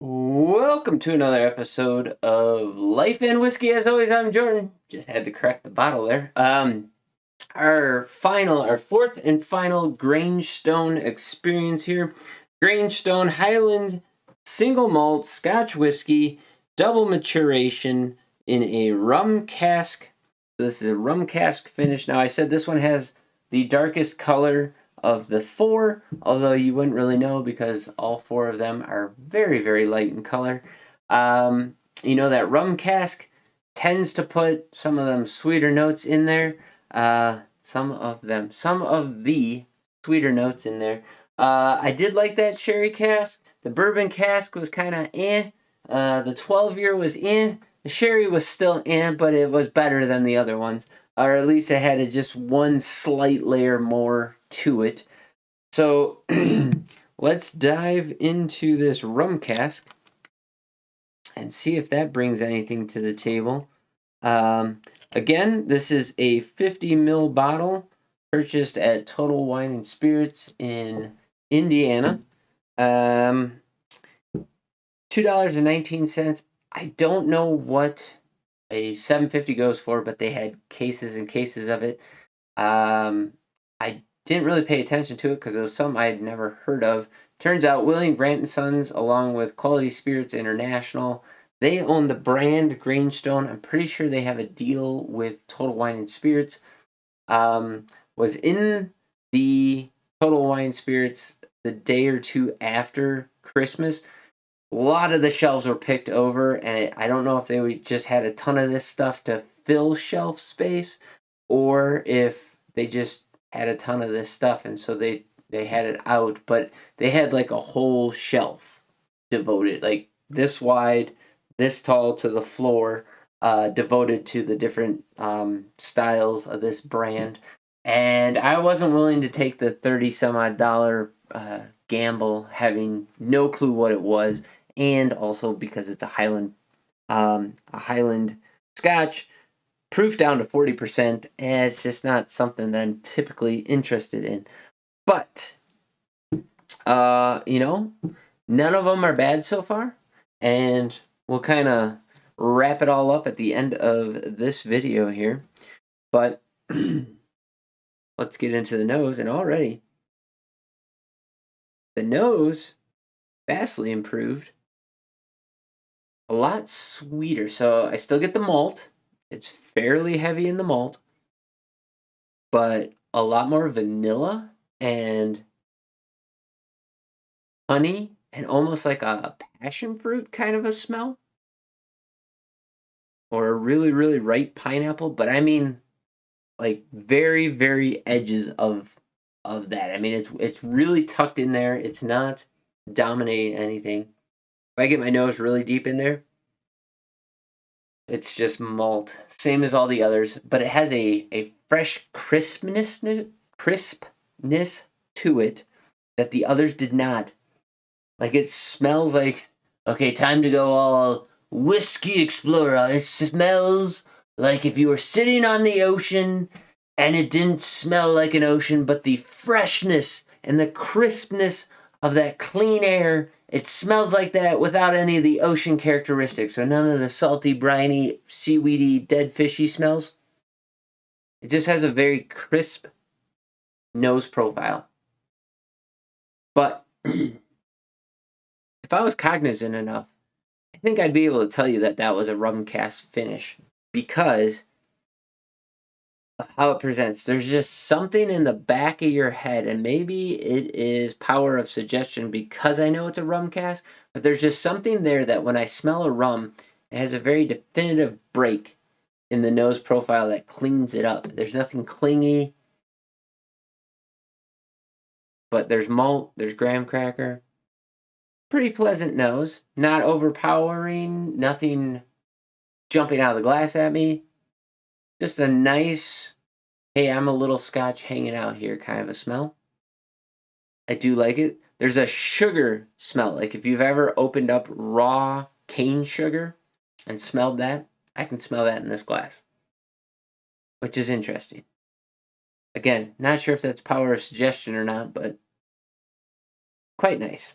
Welcome to another episode of Life and Whiskey. As always, I'm Jordan. Just had to correct the bottle there. Our fourth and final Grangestone experience here. Grangestone Highland single malt Scotch whiskey, double maturation in a rum cask. This is a rum cask finish. Now, I said this one has the darkest color of the four, although you wouldn't really know because all four of them are very, very light in color. That rum cask tends to put some of them sweeter notes in there. Some of the sweeter notes in there. I did like that sherry cask. The bourbon cask was kind of eh. The 12-year was eh. The sherry was still eh, but it was better than the other ones. Or at least it had just one slight layer more to it. So let's dive into this rum cask and see if that brings anything to the table. Again, this is a 50 ml bottle purchased at Total Wine and Spirits in Indiana. $2.19. I don't know what a 750 goes for, but they had cases and cases of it. I didn't really pay attention to it because it was something I had never heard of. Turns out William Grant and Sons, along with Quality Spirits International, they own the brand Grangestone. I'm pretty sure they have a deal with Total Wine and Spirits. Was in the Total Wine and Spirits the day or two after Christmas. A lot of the shelves were picked over, and I don't know if they just had a ton of this stuff to fill shelf space, or if they just had a ton of this stuff, and so they had it out. But they had like a whole shelf devoted, like this wide, this tall to the floor, devoted to the different styles of this brand. And I wasn't willing to take the 30 some odd dollar gamble, having no clue what it was, and also because it's a Highland Scotch, proof down to 40%, and it's just not something that I'm typically interested in. But none of them are bad so far, and we'll kind of wrap it all up at the end of this video here. But let's get into the nose, and already the nose vastly improved. A lot sweeter. So I still get the malt. It's fairly heavy in the malt, but a lot more vanilla and honey and almost like a passion fruit kind of a smell, or a really, really ripe pineapple. But I mean, like very, very edges of that. I mean, it's really tucked in there. It's not dominating anything. If I get my nose really deep in there, it's just malt, same as all the others, but it has a fresh crispness to it that the others did not. Like it smells like, okay, time to go all whiskey explorer. It smells like if you were sitting on the ocean and it didn't smell like an ocean, but the freshness and the crispness of that clean air, it smells like that without any of the ocean characteristics. So none of the salty, briny, seaweedy, dead fishy smells. It just has a very crisp nose profile. But if I was cognizant enough, I think I'd be able to tell you that that was a rum cask finish because of how it presents. There's just something in the back of your head, and maybe it is power of suggestion because I know it's a rum cask, but there's just something there that when I smell a rum, it has a very definitive break in the nose profile that cleans it up. There's nothing clingy, but there's malt, there's graham cracker. Pretty pleasant nose, not overpowering, nothing jumping out of the glass at me. Just a nice, hey, I'm a little scotch hanging out here kind of a smell. I do like it. There's a sugar smell. Like if you've ever opened up raw cane sugar and smelled that, I can smell that in this glass, which is interesting. Again, not sure if that's power of suggestion or not, but quite nice.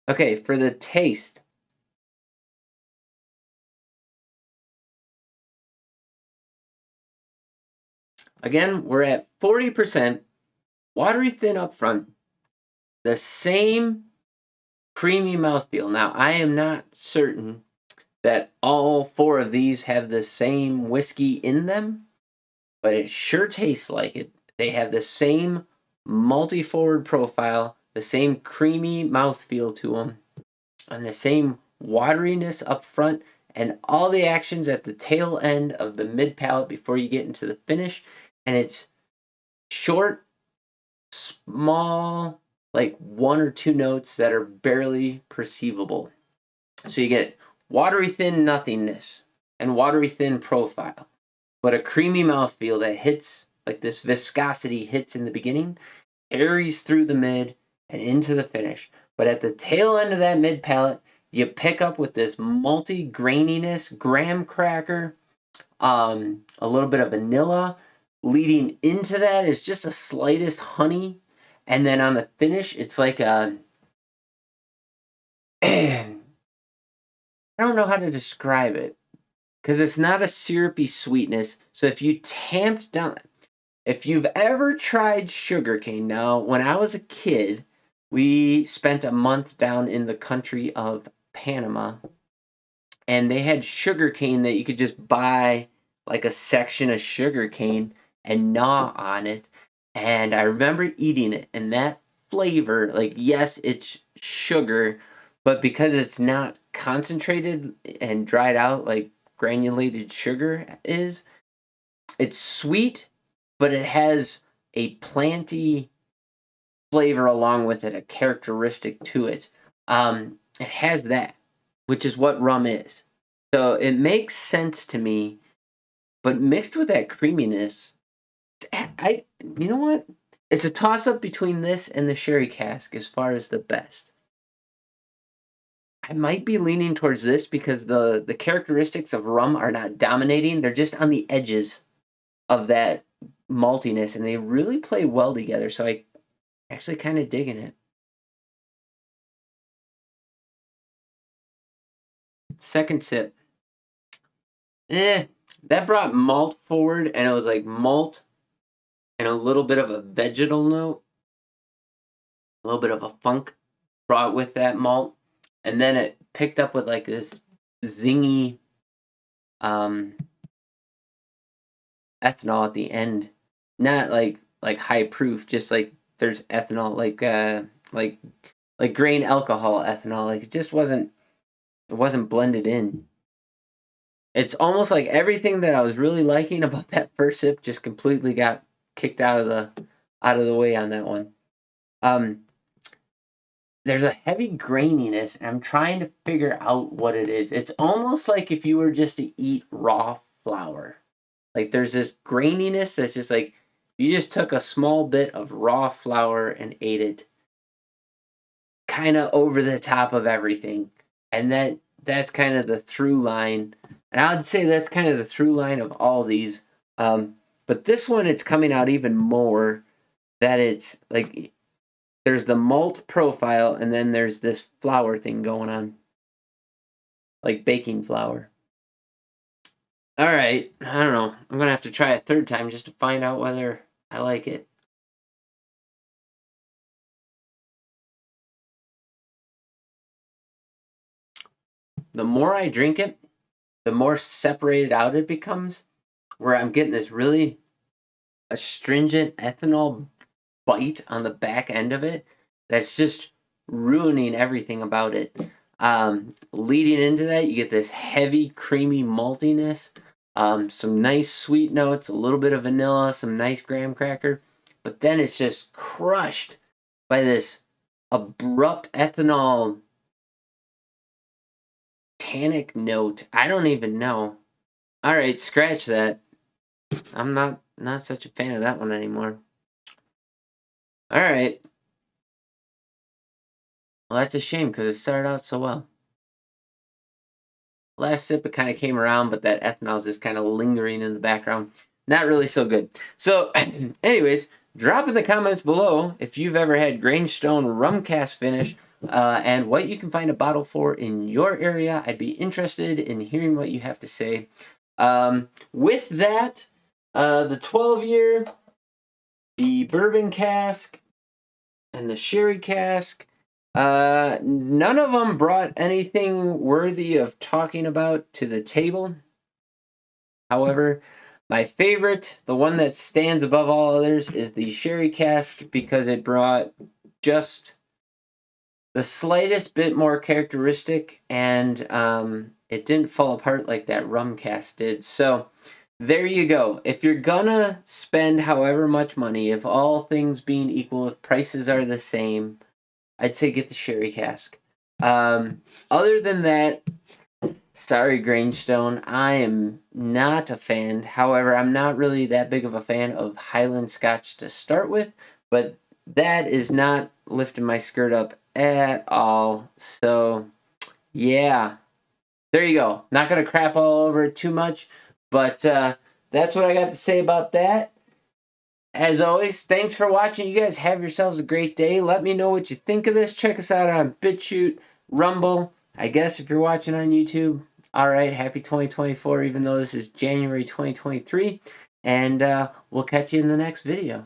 Okay, for the taste, Again, we're at 40%, watery thin up front, the same creamy mouthfeel. Now, I am not certain that all 4 of these have the same whiskey in them, but it sure tastes like it. They have the same malty forward profile, the same creamy mouthfeel to them, and the same wateriness up front, and all the actions at the tail end of the mid palate before you get into the finish. And it's short, small, like 1 or 2 notes that are barely perceivable. So you get watery thin nothingness and watery thin profile, but a creamy mouthfeel that hits, like this viscosity hits in the beginning, carries through the mid and into the finish. But at the tail end of that mid palate, you pick up with this malty graininess, graham cracker, a little bit of vanilla. Leading into that is just a slightest honey, and then on the finish, it's like a I don't know how to describe it because it's not a syrupy sweetness. So if you tamped down, if you've ever tried sugarcane, now when I was a kid, we spent a month down in the country of Panama, and they had sugarcane that you could just buy like a section of sugarcane and gnaw on it. And I remember eating it, and that flavor, like, yes, it's sugar, but because it's not concentrated and dried out like granulated sugar is, it's sweet, but it has a planty flavor along with it, a characteristic to it. It has that, which is what rum is. So it makes sense to me, but mixed with that creaminess, I you know what? It's a toss up between this and the sherry cask as far as the best. I might be leaning towards this because the characteristics of rum are not dominating. They're just on the edges of that maltiness, and they really play well together. So I actually kind of digging it. Second sip. Eh, that brought malt forward, and it was like malt and a little bit of a vegetal note, a little bit of a funk brought with that malt, and then it picked up with like this zingy um, ethanol at the end. Not like high proof, just like there's ethanol, like like grain alcohol ethanol. Like it wasn't blended in. It's almost like everything that I was really liking about that first sip just completely got kicked out of the way on that one. Um, there's a heavy graininess, and I'm trying to figure out what it is. It's almost like if you were just to eat raw flour. Like there's this graininess that's just like you just took a small bit of raw flour and ate it kind of over the top of everything. And that's kind of the through line. And I would say that's kind of the through line of all these. But this one, it's coming out even more that it's like there's the malt profile and then there's this flour thing going on, like baking flour. All right, I don't know. I'm gonna have to try a third time just to find out whether I like it. The more I drink it, the more separated out it becomes, where I'm getting this really astringent ethanol bite on the back end of it that's just ruining everything about it. Leading into that, you get this heavy, creamy maltiness, some nice sweet notes, a little bit of vanilla, some nice graham cracker, but then it's just crushed by this abrupt ethanol tannic note. I don't even know. All right, scratch that. I'm not such a fan of that one anymore. All right. Well, that's a shame because it started out so well. Last sip, it kind of came around, but that ethanol is just kind of lingering in the background. Not really so good. So, anyways, drop in the comments below if you've ever had Grangestone Rum Cask finish and what you can find a bottle for in your area. I'd be interested in hearing what you have to say. With that, The 12-year, the bourbon cask, and the sherry cask. None of them brought anything worthy of talking about to the table. However, my favorite, the one that stands above all others, is the sherry cask because it brought just the slightest bit more characteristic, and it didn't fall apart like that rum cask did. So there you go. If you're gonna spend however much money, if all things being equal, if prices are the same, I'd say get the sherry cask. Other than that, sorry, Grangestone, I am not a fan. However, I'm not really that big of a fan of Highland Scotch to start with, but that is not lifting my skirt up at all. So, yeah, there you go. Not going to crap all over it too much, but that's what I got to say about that. As always, thanks for watching. You guys have yourselves a great day. Let me know what you think of this. Check us out on BitChute, Rumble. I guess if you're watching on YouTube, all right, happy 2024, even though this is January 2023. And we'll catch you in the next video.